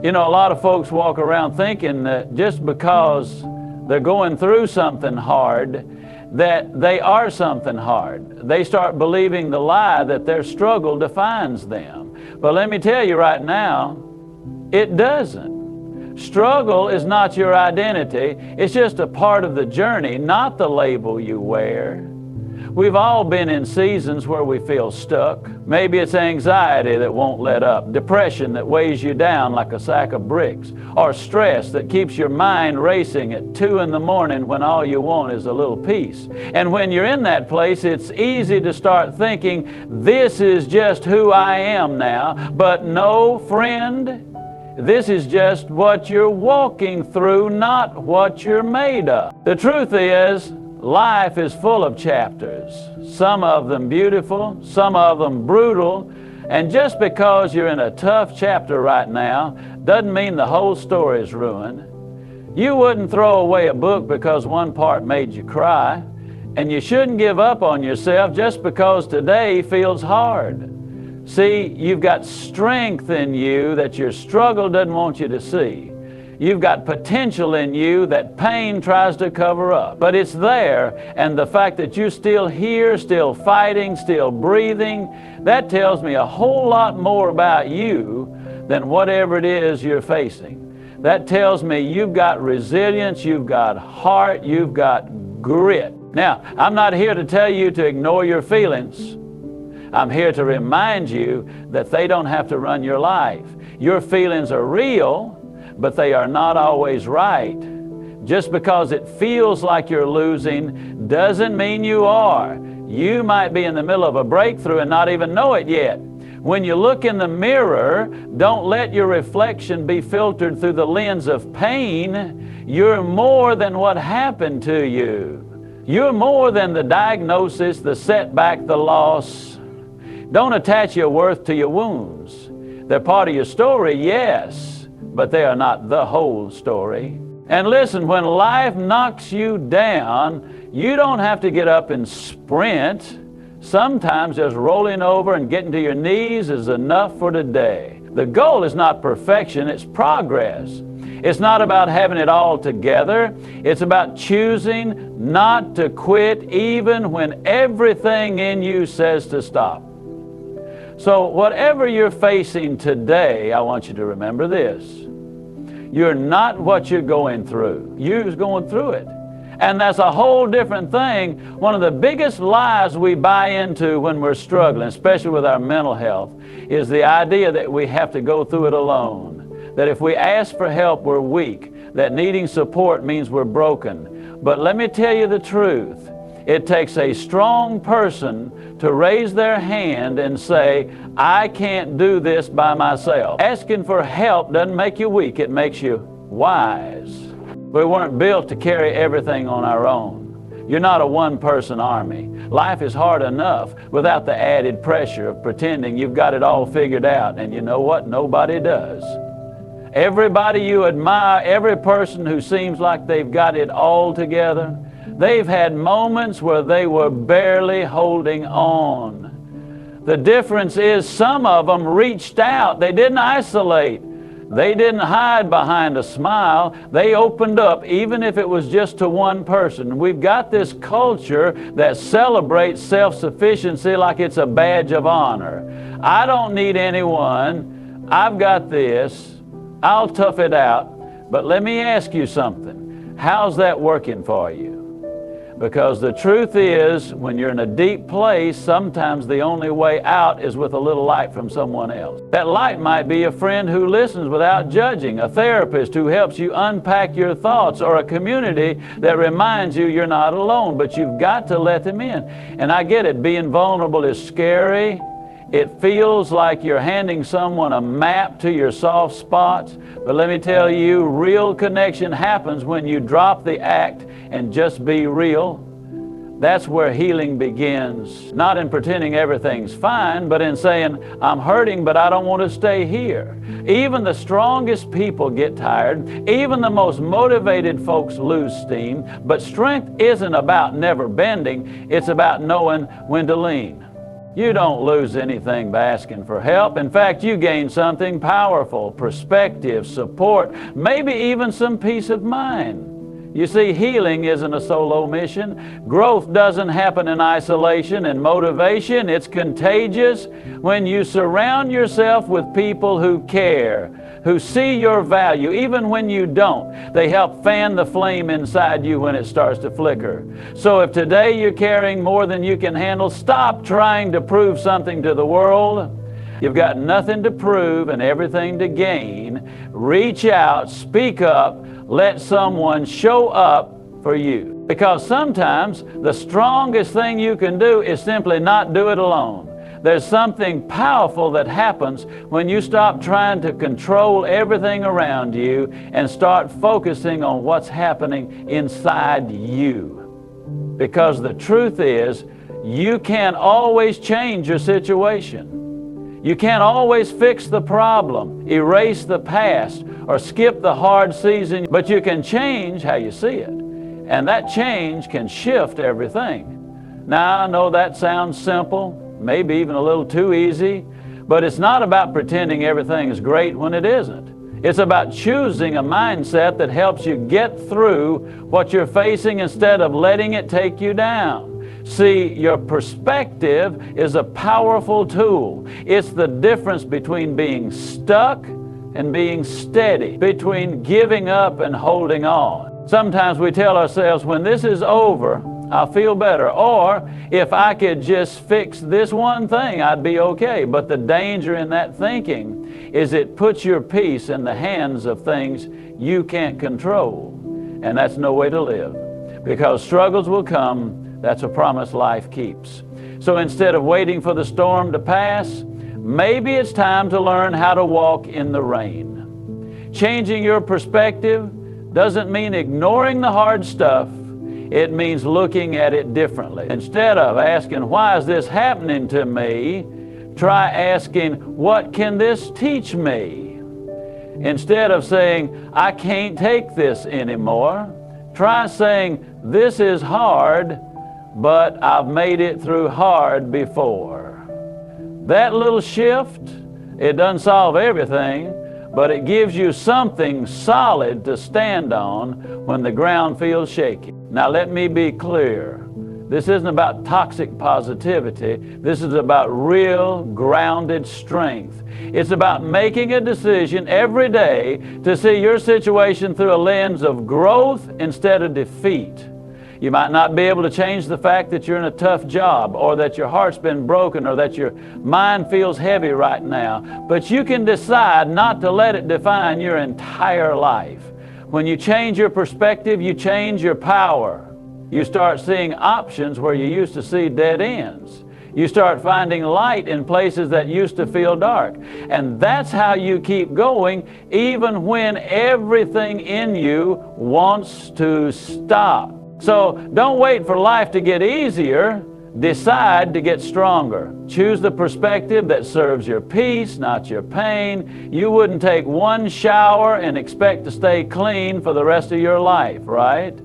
You know, a lot of folks walk around thinking that just because they're going through something hard, that they are something hard. They start believing the lie that their struggle defines them. But let me tell you right now, it doesn't. Struggle is not your identity. It's just a part of the journey, not the label you wear. We've all been in seasons where we feel stuck. Maybe it's anxiety that won't let up, depression that weighs you down like a sack of bricks, or stress that keeps your mind racing at 2 in the morning when all you want is a little peace. And when you're in that place, it's easy to start thinking, this is just who I am now. But no, friend, this is just what you're walking through, not what you're made of. The truth is, life is full of chapters, some of them beautiful, some of them brutal, and just because you're in a tough chapter right now doesn't mean the whole story is ruined. You wouldn't throw away a book because one part made you cry, and you shouldn't give up on yourself just because today feels hard. See, you've got strength in you that your struggle doesn't want you to see. You've got potential in you that pain tries to cover up. But it's there, and the fact that you're still here, still fighting, still breathing, that tells me a whole lot more about you than whatever it is you're facing. That tells me you've got resilience, you've got heart, you've got grit. Now, I'm not here to tell you to ignore your feelings. I'm here to remind you that they don't have to run your life. Your feelings are real, but they are not always right. Just because it feels like you're losing doesn't mean you are. You might be in the middle of a breakthrough and not even know it yet. When you look in the mirror, don't let your reflection be filtered through the lens of pain. You're more than what happened to you. You're more than the diagnosis, the setback, the loss. Don't attach your worth to your wounds. They're part of your story, yes, but they are not the whole story. And listen, when life knocks you down, you don't have to get up and sprint. Sometimes just rolling over and getting to your knees is enough for today. The goal is not perfection, it's progress. It's not about having it all together. It's about choosing not to quit even when everything in you says to stop. So whatever you're facing today, I want you to remember this. You're not what you're going through. You're going through it. And that's a whole different thing. One of the biggest lies we buy into when we're struggling, especially with our mental health, is the idea that we have to go through it alone. That if we ask for help, we're weak. That needing support means we're broken. But let me tell you the truth. It takes a strong person to raise their hand and say, I can't do this by myself. Asking for help doesn't make you weak, it makes you wise. We weren't built to carry everything on our own. You're not a one-person army. Life is hard enough without the added pressure of pretending you've got it all figured out, and you know what? Nobody does. Everybody you admire, every person who seems like they've got it all together, they've had moments where they were barely holding on. The difference is some of them reached out. They didn't isolate. They didn't hide behind a smile. They opened up, even if it was just to one person. We've got this culture that celebrates self-sufficiency like it's a badge of honor. I don't need anyone. I've got this. I'll tough it out. But let me ask you something. How's that working for you? Because the truth is, when you're in a deep place, sometimes the only way out is with a little light from someone else. That light might be a friend who listens without judging, a therapist who helps you unpack your thoughts, or a community that reminds you you're not alone, but you've got to let them in. And I get it, being vulnerable is scary. It feels like you're handing someone a map to your soft spots, but let me tell you, real connection happens when you drop the act and just be real. That's where healing begins. Not in pretending everything's fine, but in saying, I'm hurting, but I don't want to stay here. Even the strongest people get tired. Even the most motivated folks lose steam. But strength isn't about never bending. It's about knowing when to lean. You don't lose anything by asking for help. In fact, you gain something powerful: perspective, support, maybe even some peace of mind. You see, healing isn't a solo mission. Growth doesn't happen in isolation, and motivation, it's contagious when you surround yourself with people who care, who see your value, even when you don't. They help fan the flame inside you when it starts to flicker. So if today you're carrying more than you can handle, stop trying to prove something to the world. You've got nothing to prove and everything to gain. Reach out, speak up, let someone show up for you. Because sometimes the strongest thing you can do is simply not do it alone. There's something powerful that happens when you stop trying to control everything around you and start focusing on what's happening inside you. Because the truth is, you can't always change your situation. You can't always fix the problem, erase the past, or skip the hard season, but you can change how you see it. And that change can shift everything. Now, I know that sounds simple, maybe even a little too easy, but it's not about pretending everything is great when it isn't. It's about choosing a mindset that helps you get through what you're facing instead of letting it take you down. See, your perspective is a powerful tool. It's the difference between being stuck and being steady, between giving up and holding on. Sometimes we tell ourselves, when this is over, I'll feel better. Or, if I could just fix this one thing, I'd be okay. But the danger in that thinking is it puts your peace in the hands of things you can't control. And that's no way to live. Because struggles will come. That's a promise life keeps. So instead of waiting for the storm to pass, maybe it's time to learn how to walk in the rain. Changing your perspective doesn't mean ignoring the hard stuff. It means looking at it differently. Instead of asking, why is this happening to me? Try asking, what can this teach me? Instead of saying, I can't take this anymore, try saying, this is hard, but I've made it through hard before. That little shift, it doesn't solve everything, but it gives you something solid to stand on when the ground feels shaky. Now let me be clear. This isn't about toxic positivity. This is about real, grounded strength. It's about making a decision every day to see your situation through a lens of growth instead of defeat. You might not be able to change the fact that you're in a tough job, or that your heart's been broken, or that your mind feels heavy right now, but you can decide not to let it define your entire life. When you change your perspective, you change your power. You start seeing options where you used to see dead ends. You start finding light in places that used to feel dark. And that's how you keep going, even when everything in you wants to stop. So don't wait for life to get easier. Decide to get stronger. Choose the perspective that serves your peace, not your pain. You wouldn't take one shower and expect to stay clean for the rest of your life, right?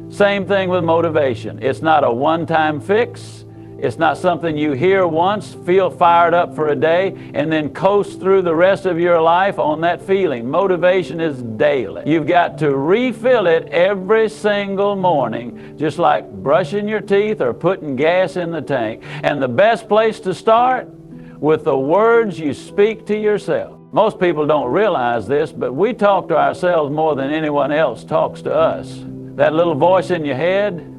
Same thing with motivation. It's not a one-time fix. It's not something you hear once, feel fired up for a day, and then coast through the rest of your life on that feeling. Motivation is daily. You've got to refill it every single morning, just like brushing your teeth or putting gas in the tank. And the best place to start? With the words you speak to yourself. Most people don't realize this, but we talk to ourselves more than anyone else talks to us. That little voice in your head,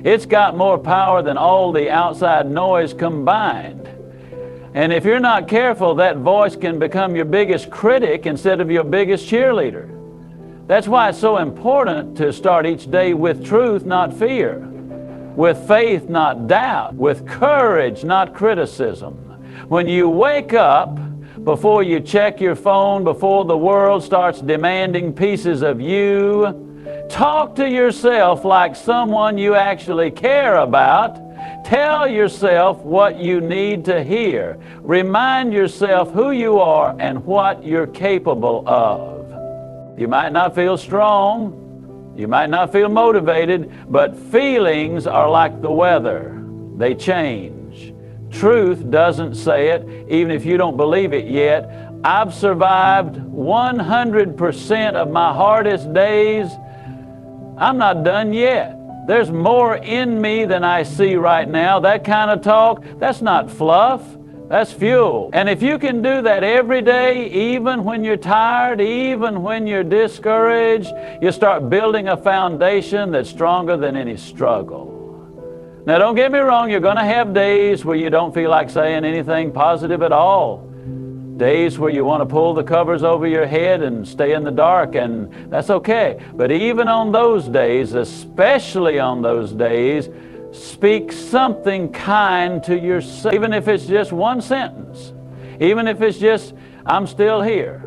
it's got more power than all the outside noise combined. And if you're not careful, that voice can become your biggest critic instead of your biggest cheerleader. That's why it's so important to start each day with truth, not fear, with faith, not doubt, with courage, not criticism. When you wake up, before you check your phone, before the world starts demanding pieces of you, talk to yourself like someone you actually care about. Tell yourself what you need to hear. Remind yourself who you are and what you're capable of. You might not feel strong. You might not feel motivated, but feelings are like the weather. They change. Truth doesn't say it, even if you don't believe it yet. I've survived 100% of my hardest days. I'm not done yet. There's more in me than I see right now. That kind of talk, that's not fluff. That's fuel. And if you can do that every day, even when you're tired, even when you're discouraged, you start building a foundation that's stronger than any struggle. Now, don't get me wrong, you're going to have days where you don't feel like saying anything positive at all. Days where you want to pull the covers over your head and stay in the dark, and that's okay. But even on those days, especially on those days, speak something kind to yourself, even if it's just one sentence, even if it's just, I'm still here.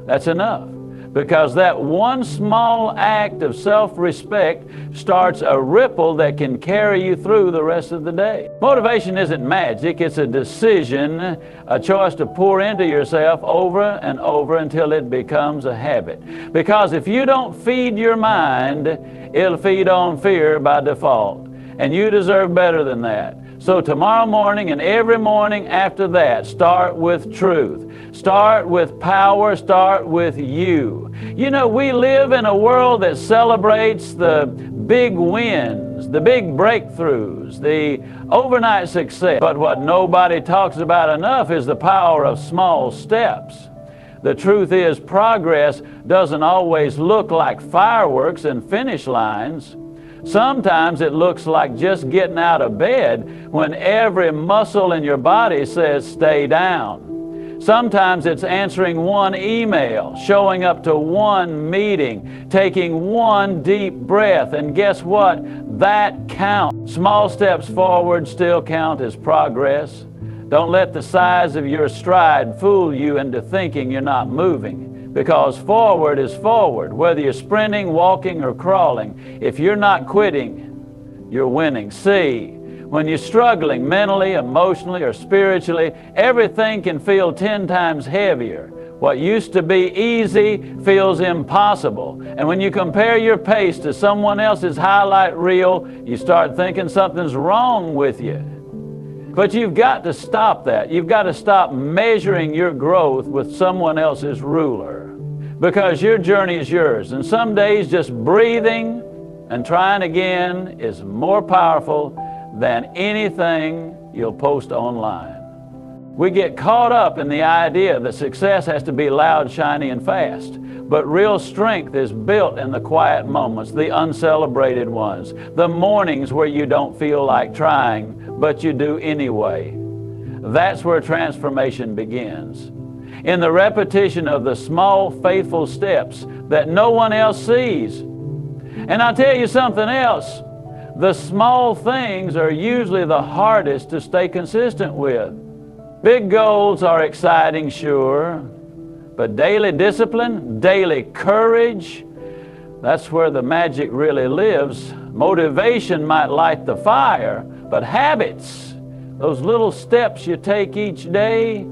That's enough. Because that one small act of self-respect starts a ripple that can carry you through the rest of the day. Motivation isn't magic, it's a decision, a choice to pour into yourself over and over until it becomes a habit. Because if you don't feed your mind, it'll feed on fear by default. And you deserve better than that. So tomorrow morning and every morning after that, start with truth. Start with power. Start with you. You know, we live in a world that celebrates the big wins, the big breakthroughs, the overnight success. But what nobody talks about enough is the power of small steps. The truth is, progress doesn't always look like fireworks and finish lines. Sometimes it looks like just getting out of bed when every muscle in your body says stay down. Sometimes it's answering one email, showing up to one meeting, taking one deep breath, and guess what? That counts. Small steps forward still count as progress. Don't let the size of your stride fool you into thinking you're not moving. Because forward is forward, whether you're sprinting, walking, or crawling. If you're not quitting, you're winning. See, when you're struggling mentally, emotionally, or spiritually, everything can feel 10 times heavier. What used to be easy feels impossible. And when you compare your pace to someone else's highlight reel, you start thinking something's wrong with you. But you've got to stop that. You've got to stop measuring your growth with someone else's ruler, because your journey is yours. And some days just breathing and trying again is more powerful than anything you'll post online. We get caught up in the idea that success has to be loud, shiny, and fast. But real strength is built in the quiet moments, the uncelebrated ones, the mornings where you don't feel like trying, but you do anyway. That's where transformation begins. In the repetition of the small, faithful steps that no one else sees. And I'll tell you something else. The small things are usually the hardest to stay consistent with. Big goals are exciting, sure, but daily discipline, daily courage, that's where the magic really lives. Motivation might light the fire, but habits, those little steps you take each day,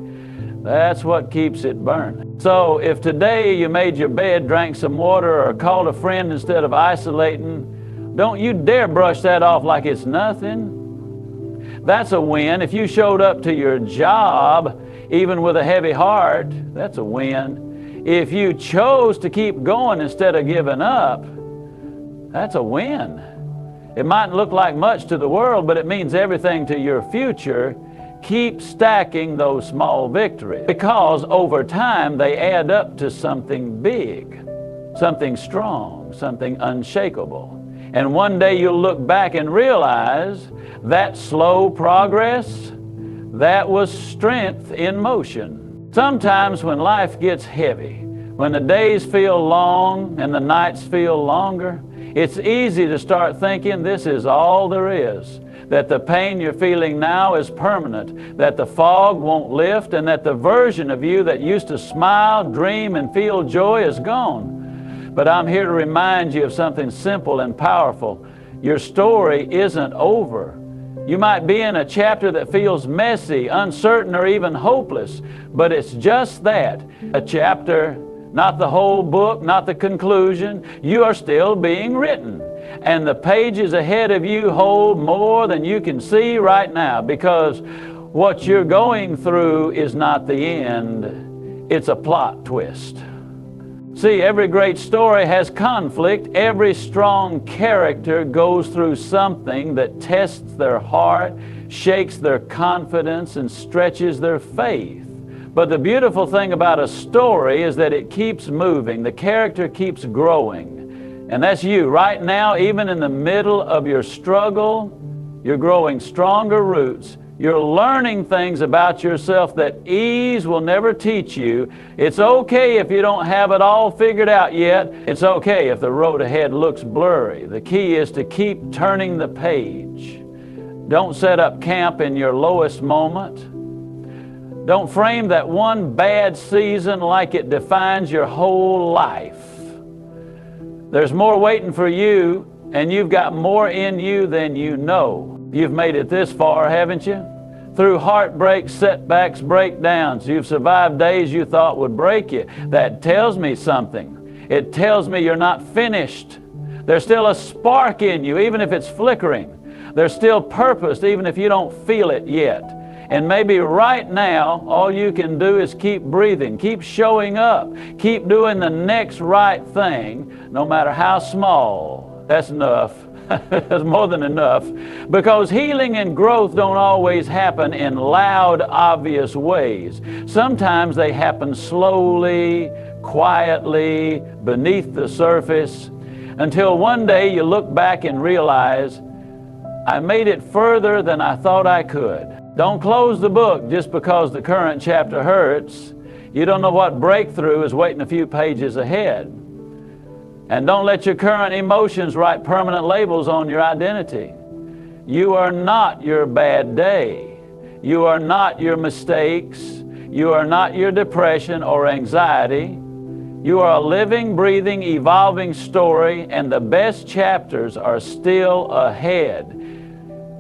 that's what keeps it burning. So if today you made your bed, drank some water, or called a friend instead of isolating, don't you dare brush that off like it's nothing. That's a win. If you showed up to your job, even with a heavy heart, that's a win. If you chose to keep going instead of giving up, that's a win. It mightn't look like much to the world, but it means everything to your future. Keep stacking those small victories, because over time they add up to something big, something strong, something unshakable. And one day you'll look back and realize that slow progress, that was strength in motion. Sometimes when life gets heavy, when the days feel long and the nights feel longer, it's easy to start thinking this is all there is, that the pain you're feeling now is permanent, that the fog won't lift, and that the version of you that used to smile, dream, and feel joy is gone. But I'm here to remind you of something simple and powerful. Your story isn't over. You might be in a chapter that feels messy, uncertain, or even hopeless, but it's just that, a chapter, not the whole book, not the conclusion. You are still being written. And the pages ahead of you hold more than you can see right now, because what you're going through is not the end, it's a plot twist. See, every great story has conflict. Every strong character goes through something that tests their heart, shakes their confidence, and stretches their faith. But the beautiful thing about a story is that it keeps moving. The character keeps growing. And that's you. Right now, even in the middle of your struggle, you're growing stronger roots. You're learning things about yourself that ease will never teach you. It's okay if you don't have it all figured out yet. It's okay if the road ahead looks blurry. The key is to keep turning the page. Don't set up camp in your lowest moment. Don't frame that one bad season like it defines your whole life. There's more waiting for you, and you've got more in you than you know. You've made it this far, haven't you? Through heartbreak, setbacks, breakdowns, you've survived days you thought would break you. That tells me something. It tells me you're not finished. There's still a spark in you, even if it's flickering. There's still purpose, even if you don't feel it yet. And maybe right now, all you can do is keep breathing, keep showing up, keep doing the next right thing, no matter how small. That's enough. That's more than enough. Because healing and growth don't always happen in loud, obvious ways. Sometimes they happen slowly, quietly, beneath the surface, until one day you look back and realize, I made it further than I thought I could. Don't close the book just because the current chapter hurts. You don't know what breakthrough is waiting a few pages ahead. And don't let your current emotions write permanent labels on your identity. You are not your bad day. You are not your mistakes. You are not your depression or anxiety. You are a living, breathing, evolving story, and the best chapters are still ahead.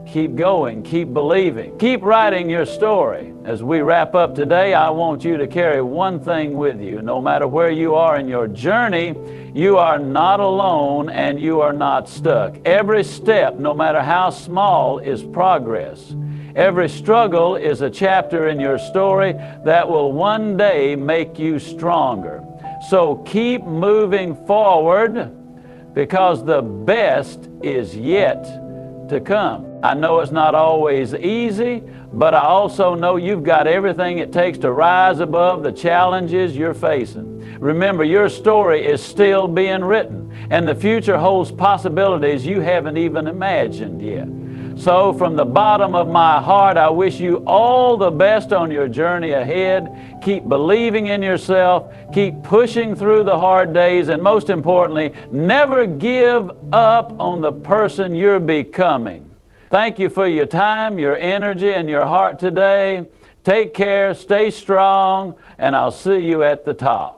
Keep going, keep believing, keep writing your story. As we wrap up today, I want you to carry one thing with you. No matter where you are in your journey, you are not alone and you are not stuck. Every step, no matter how small, is progress. Every struggle is a chapter in your story that will one day make you stronger. So keep moving forward, because the best is yet to come. I know it's not always easy, but I also know you've got everything it takes to rise above the challenges you're facing. Remember, your story is still being written, and the future holds possibilities you haven't even imagined yet. So from the bottom of my heart, I wish you all the best on your journey ahead. Keep believing in yourself, keep pushing through the hard days, and most importantly, never give up on the person you're becoming. Thank you for your time, your energy, and your heart today. Take care, stay strong, and I'll see you at the top.